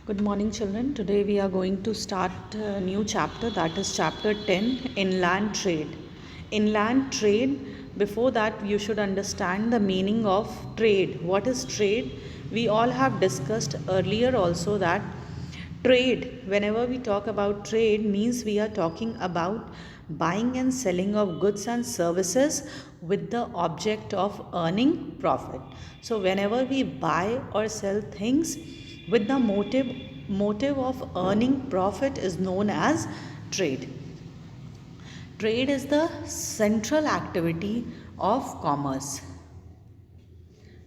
Good morning, children. Today we are going to start a new chapter, that is chapter 10, Inland Trade. Inland trade, before that, you should understand the meaning of trade. What is trade? We all have discussed earlier also that trade, whenever we talk about trade, means we are talking about buying and selling of goods and services with the object of earning profit. So, whenever we buy or sell things, with the motive of earning profit is known as trade. Trade is the central activity of commerce.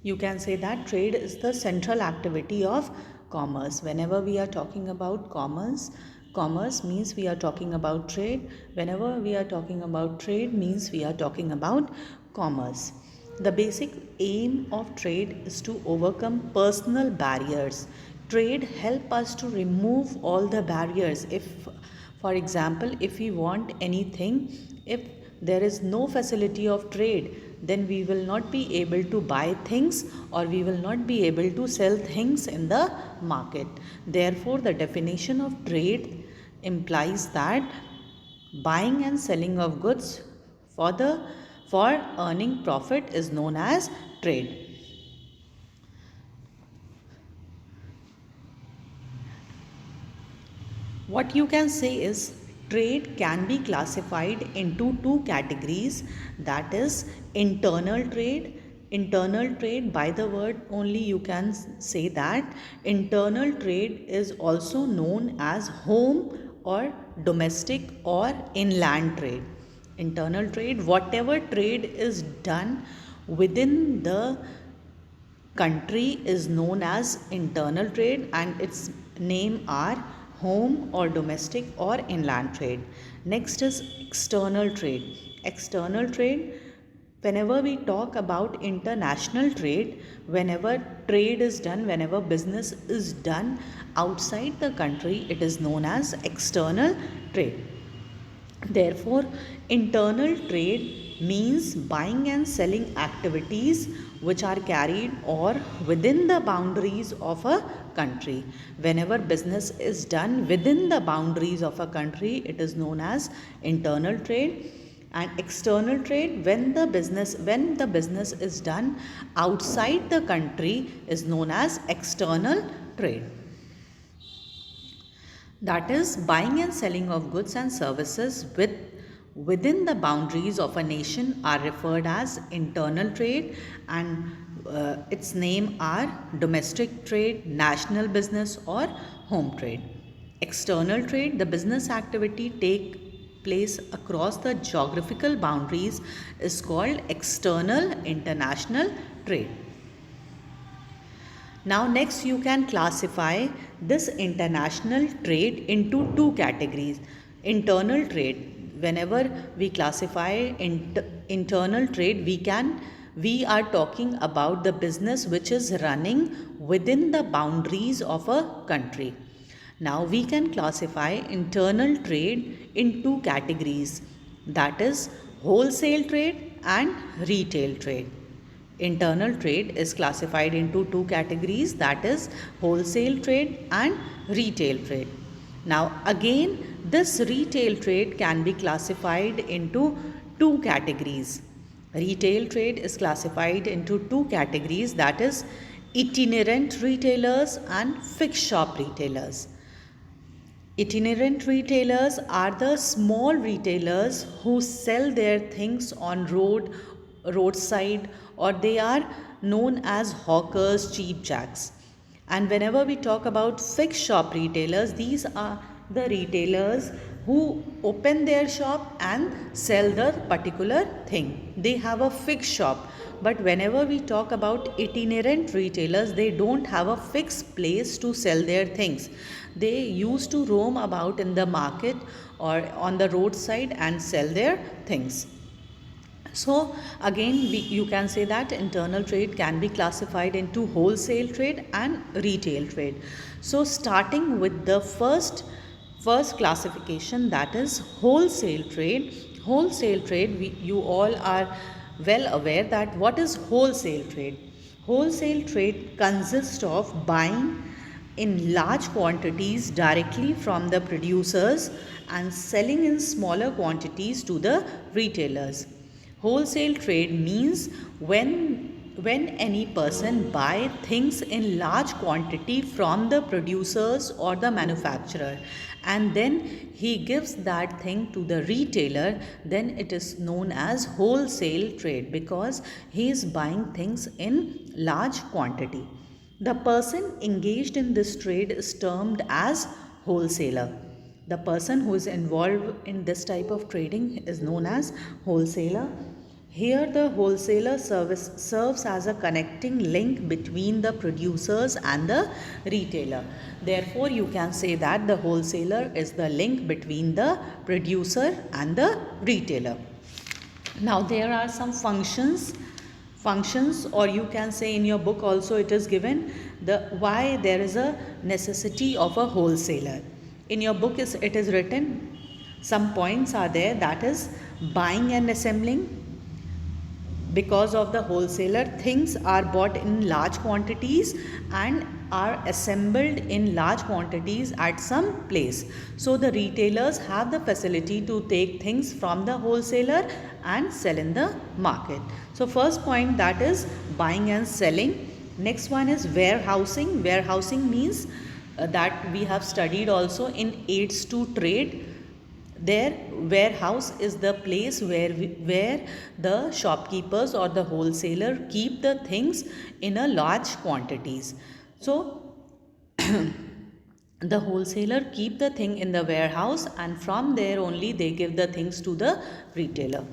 You can say that trade is the central activity of commerce. Whenever we are talking about commerce means we are talking about trade. Whenever we are talking about trade means we are talking about commerce. The basic aim of trade is to overcome personal barriers. Trade help us to remove all the barriers. If, for example, if we want anything, if there is no facility of trade, then we will not be able to buy things or we will not be able to sell things in the market. Therefore, the definition of trade implies that buying and selling of goods for earning profit is known as trade. What you can say is trade can be classified into two categories, that is internal trade. Internal trade, by the word only you can say that internal trade is also known as home or domestic or inland trade. Internal trade, whatever trade is done within the country is known as internal trade, and its name are home or domestic or inland trade. Next is external trade. External trade, whenever we talk about international trade, whenever trade is done, whenever business is done outside the country, it is known as external trade. Therefore, internal trade means buying and selling activities which are carried or within the boundaries of a country. Whenever business is done within the boundaries of a country, it is known as internal trade. And external trade, when the business is done outside the country, is known as external trade. That is buying and selling of goods and services within the boundaries of a nation are referred as internal trade, and its name are domestic trade, national business or home trade. External trade, the business activity take place across the geographical boundaries, is called external international trade. Now next you can classify this international trade into two categories. Internal trade, whenever we classify internal trade, we are talking about the business which is running within the boundaries of a country. Now we can classify internal trade in two categories, that is wholesale trade and retail trade. Internal trade is classified into two categories, that is wholesale trade and retail trade. Now again, this retail trade can be classified into two categories. Retail trade is classified into two categories, that is itinerant retailers and fixed shop retailers. Itinerant retailers are the small retailers who sell their things on roadside, or they are known as hawkers, cheap jacks. And whenever we talk about fixed shop retailers, these are the retailers who open their shop and sell the particular thing. They have a fixed shop. But whenever we talk about itinerant retailers, they don't have a fixed place to sell their things. They used to roam about in the market or on the roadside and sell their things. So again, you can say that internal trade can be classified into wholesale trade and retail trade. So starting with the first classification, that is wholesale trade. Wholesale trade, you all are well aware that what is wholesale trade. Wholesale trade consists of buying in large quantities directly from the producers and selling in smaller quantities to the retailers. Wholesale trade means when any person buy things in large quantity from the producers or the manufacturer, and then he gives that thing to the retailer, then it is known as wholesale trade, because he is buying things in large quantity. The person engaged in this trade is termed as wholesaler. The person who is involved in this type of trading is known as wholesaler. Here, the wholesaler service serves as a connecting link between the producers and the retailer. Therefore, you can say that the wholesaler is the link between the producer and the retailer. Now, there are some functions, or you can say in your book also it is given the why there is a necessity of a wholesaler. In your book it is written, some points are there, that is buying and assembling. Because of the wholesaler, things are bought in large quantities and are assembled in large quantities at some place. So the retailers have the facility to take things from the wholesaler and sell in the market. So first point, that is buying and selling. Next one is warehousing. Warehousing means that we have studied also in aids to trade. Their warehouse is the place where the shopkeepers or the wholesaler keep the things in a large quantities. So the wholesaler keep the thing in the warehouse, and from there only they give the things to the retailer.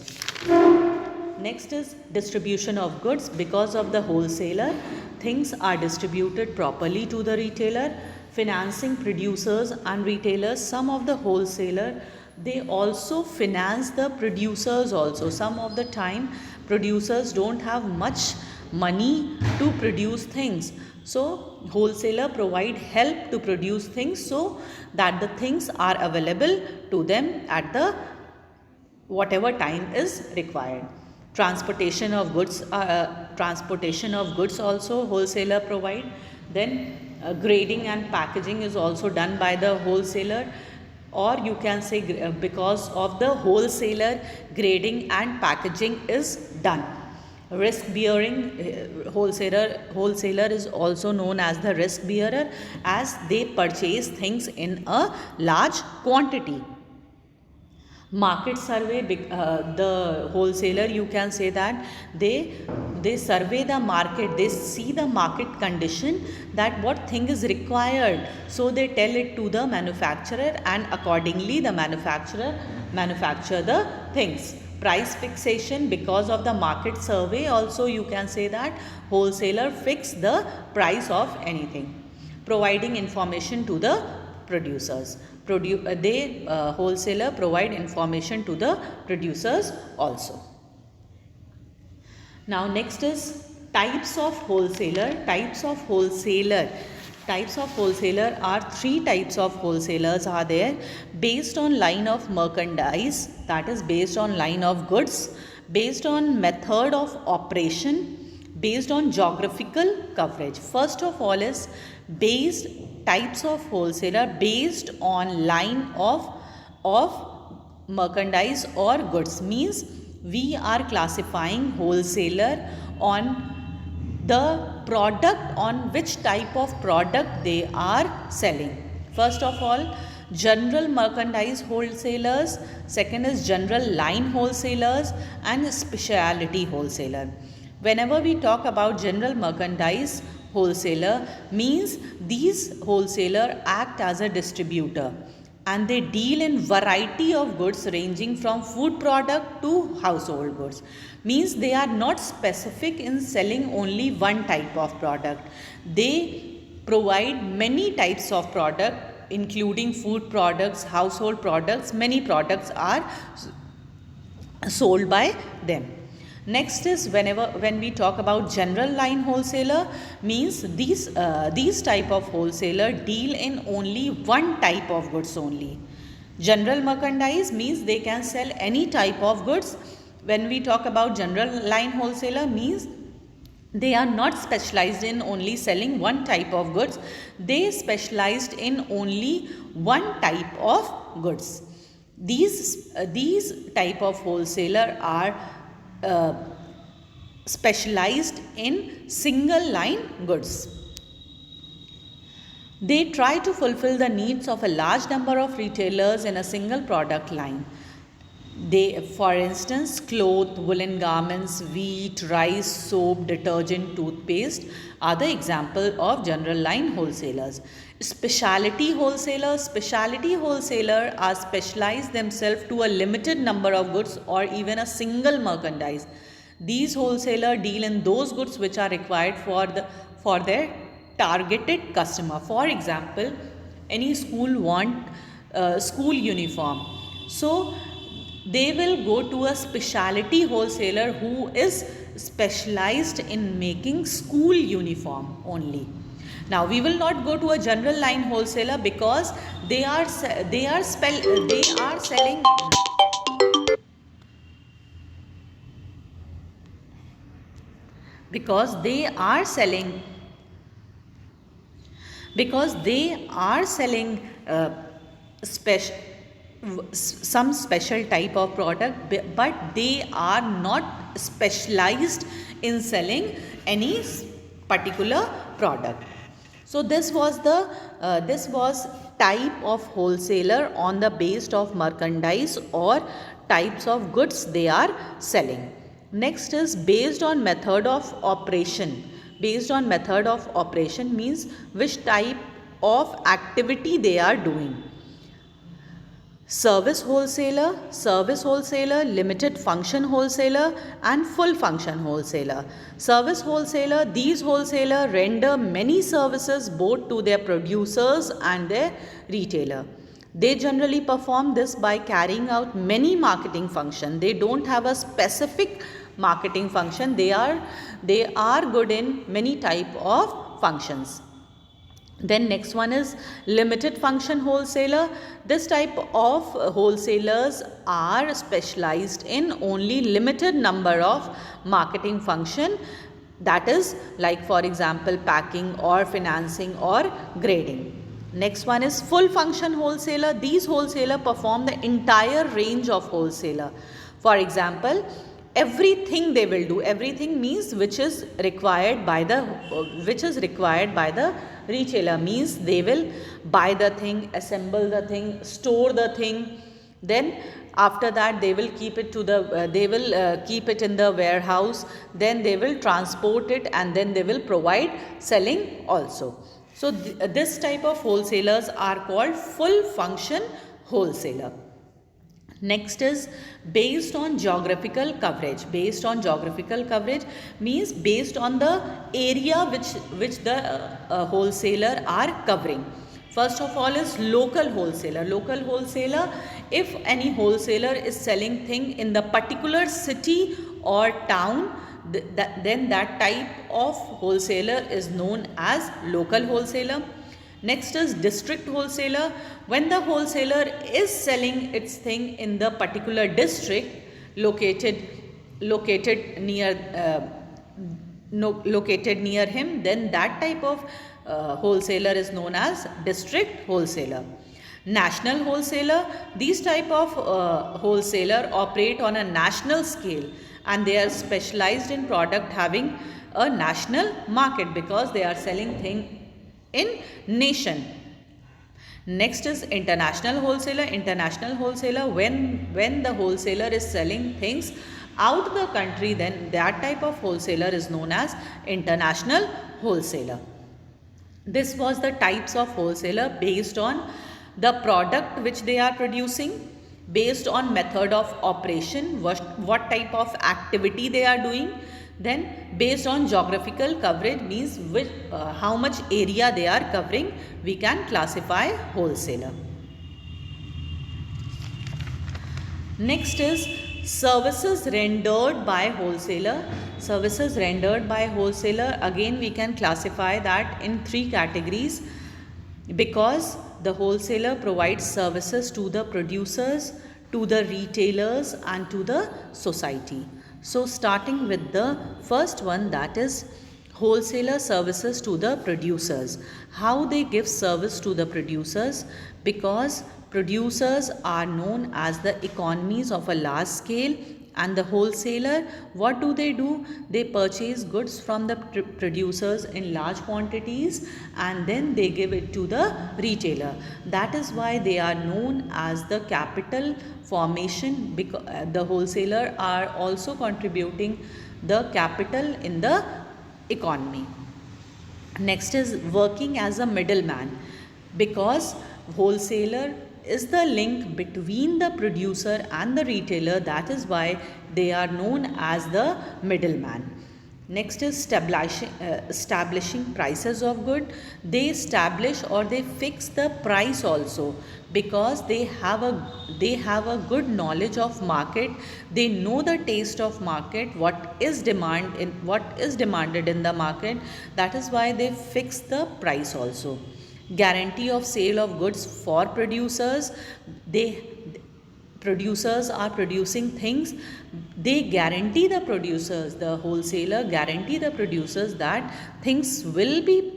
Next is distribution of goods. Because of the wholesaler, things are distributed properly to the retailer. Financing producers and retailers. Some of the wholesaler, they also finance the producers also. Some of the time producers don't have much money to produce things, so wholesaler provide help to produce things so that the things are available to them at the whatever time is required. Transportation of goods also wholesaler provide. Then grading and packaging is also done by the wholesaler, or you can say because of the wholesaler, grading and packaging is done. Risk bearing, wholesaler is also known as the risk bearer, as they purchase things in a large quantity. Market survey, the wholesaler, you can say that they survey the market, they see the market condition, that what thing is required, so they tell it to the manufacturer, and accordingly the manufacturer manufacture the things. Price fixation, because of the market survey also you can say that wholesaler fix the price of anything. Providing information to the producers. Wholesaler provide information to the producers also. Now next is types of wholesaler. Types of wholesaler are three types of wholesalers are there, based on line of merchandise, that is based on line of goods, based on method of operation, based on geographical coverage. First of all is types of wholesaler based on line of merchandise or goods. Means we are classifying wholesaler on the product, on which type of product they are selling. First of all, general merchandise wholesalers, second is general line wholesalers, and specialty wholesaler. Whenever we talk about general merchandise wholesaler, means these wholesaler act as a distributor, and they deal in variety of goods ranging from food product to household goods. Means they are not specific in selling only one type of product. They provide many types of product, including food products, household products. Many products are sold by them. Next is when we talk about general line wholesaler, means these type of wholesaler deal in only one type of goods only. General merchandise means they can sell any type of goods. When we talk about general line wholesaler, means They are not specialized in only selling one type of goods. They specialized in only one type of goods. These type of wholesaler are uh, specialized in single line goods. They try to fulfill the needs of a large number of retailers in a single product line. They, for instance, cloth, woolen garments, wheat, rice, soap, detergent, toothpaste are the example of general line wholesalers. Specialty wholesaler are specialized themselves to a limited number of goods or even a single merchandise. These wholesaler deal in those goods which are required for their targeted customer. For example, any school want school uniform. So they will go to a specialty wholesaler who is specialized in making school uniform only. Now we will not go to a general line wholesaler because they are selling because they are selling because they are selling special some special type of product, but they are not specialized in selling any particular product. So this was type of wholesaler on the base of merchandise or types of goods they are selling. Next is based on method of operation. Based on method of operation means which type of activity they are doing. Service wholesaler, limited function wholesaler and full function wholesaler. Service wholesaler, these wholesaler render many services both to their producers and their retailer. They generally perform this by carrying out many marketing functions. They don't have a specific marketing function. They are good in many type of functions. Then next one is limited function wholesaler. This type of wholesalers are specialized in only limited number of marketing function, that is like for example packing or financing or grading. Next one is full function wholesaler. These wholesaler perform the entire range of wholesaler. For example, everything they will do, everything means which is required by the retailer, means they will buy the thing, assemble the thing, store the thing, then after that they will keep it keep it in the warehouse, then they will transport it, and then they will provide selling also. So this type of wholesalers are called full function wholesaler. Next is based on geographical coverage. Based on geographical coverage means based on the area which the wholesaler are covering. First of all is local wholesaler. Local wholesaler, if any wholesaler is selling thing in the particular city or town, then that type of wholesaler is known as local wholesaler. Next is district wholesaler. When the wholesaler is selling its thing in the particular district located near him, then that type of wholesaler is known as district wholesaler. National wholesaler, these type of wholesaler operate on a national scale, and they are specialized in product having a national market because they are selling thing in nation. Next is international wholesaler. International wholesaler, when the wholesaler is selling things out the country, then that type of wholesaler is known as international wholesaler. This was the types of wholesaler based on the product which they are producing, based on method of operation, what type of activity they are doing, then based on geographical coverage means how much area they are covering, we can classify wholesaler. Next is services rendered by wholesaler. Services rendered by wholesaler, again we can classify that in three categories, because the wholesaler provides services to the producers, to the retailers and to the society. So starting with the first one, that is Wholesaler services to the producers. How they give service to the producers? Because producers are known as the economies of a large scale, and the wholesaler, what do? They purchase goods from the producers in large quantities and then they give it to the retailer. That is why they are known as the capital formation, because the wholesaler are also contributing the capital in the economy. Next is working as a middleman, because wholesaler is the link between the producer and the retailer. That is why they are known as the middleman. Next is establishing prices of good. They establish or they fix the price also, because they have a good knowledge of market. They know the taste of market, what is demanded in the market. That is why they fix the price also. Guarantee of sale of goods for producers. Producers are producing things, they guarantee the producers, the wholesaler guarantee the producers that things will be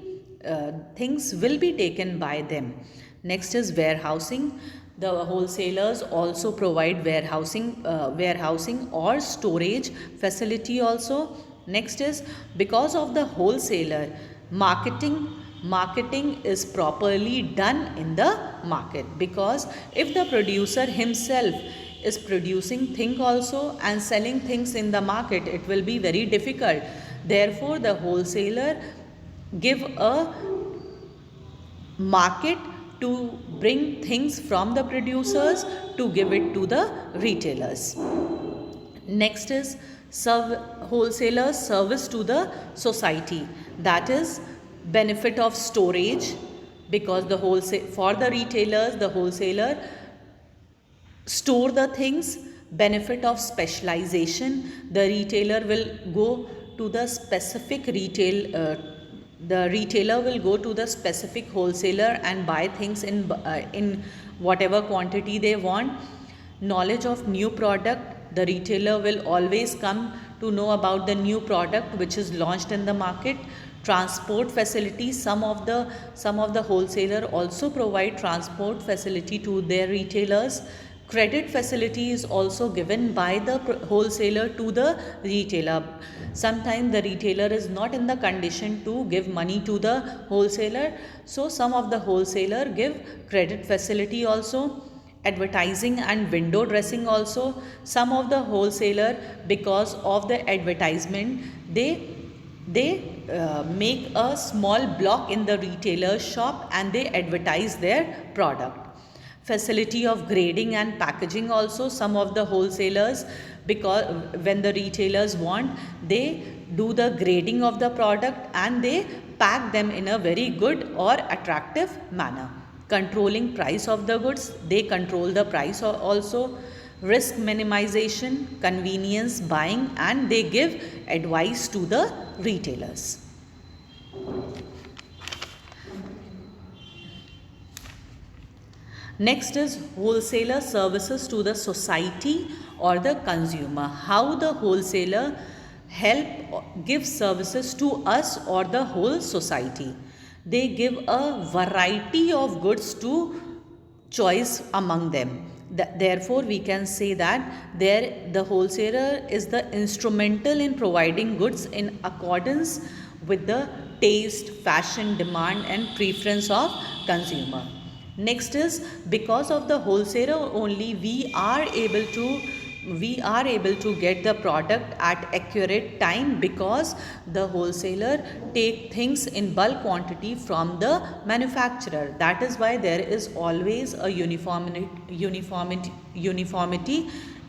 taken by them. Next is warehousing. The wholesalers also provide warehousing or storage facility also. Next is, because of the wholesaler, marketing is properly done in the market, because if the producer himself is producing thing also and selling things in the market, it will be very difficult. Therefore the wholesaler give a market to bring things from the producers to give it to the retailers. Next is wholesaler service to the society. That is benefit of storage, because for the retailers, the wholesaler store the things. Benefit of specialization, the retailer will go to the specific the retailer will go to the specific wholesaler and buy things in whatever quantity they want. Knowledge of new product, the retailer will always come to know about the new product which is launched in the market. Transport facility, some of the wholesaler also provide transport facility to their retailers. Credit facility is also given by the wholesaler to the retailer. Sometimes the retailer is not in the condition to give money to the wholesaler, so some of the wholesaler give credit facility also. Advertising and window dressing also, some of the wholesaler, because of the advertisement, they make a small block in the retailer's shop and they advertise their product. Facility of grading and packaging also, some of the wholesalers, because when the retailers want, they do the grading of the product and they pack them in a very good or attractive manner. Controlling price of the goods, they control the price also. Risk minimization, convenience buying, and they give advice to the retailers. Next is wholesaler services to the society or the consumer. How the wholesaler give services to us or the whole society. They give a variety of goods to choice among them. Therefore, we can say that the wholesaler is the instrumental in providing goods in accordance with the taste, fashion, demand and preference of consumer. Next is, because of the wholesaler only we are able to get the product at accurate time, because the wholesaler take things in bulk quantity from the manufacturer. That is why there is always a uniformity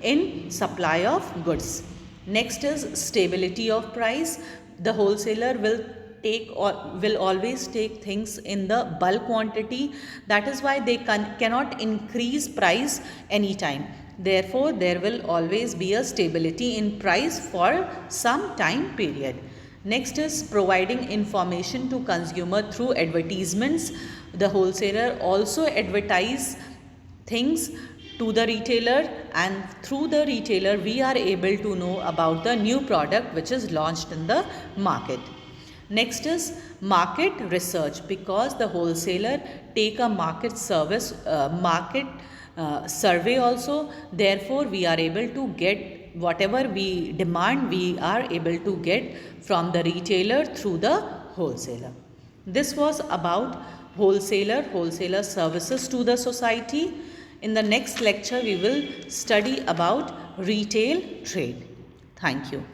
in supply of goods. Next is stability of price. The wholesaler will always take things in the bulk quantity. That is why they cannot increase price anytime. Therefore, there will always be a stability in price for some time period. Next is providing information to consumer through advertisements. The wholesaler also advertise things to the retailer, and through the retailer we are able to know about the new product which is launched in the market. Next is market research, because the wholesaler take a market service, market survey also. Therefore, we are able to get whatever we demand, we are able to get from the retailer through the wholesaler. This was about wholesaler services to the society. In the next lecture, we will study about retail trade. Thank you.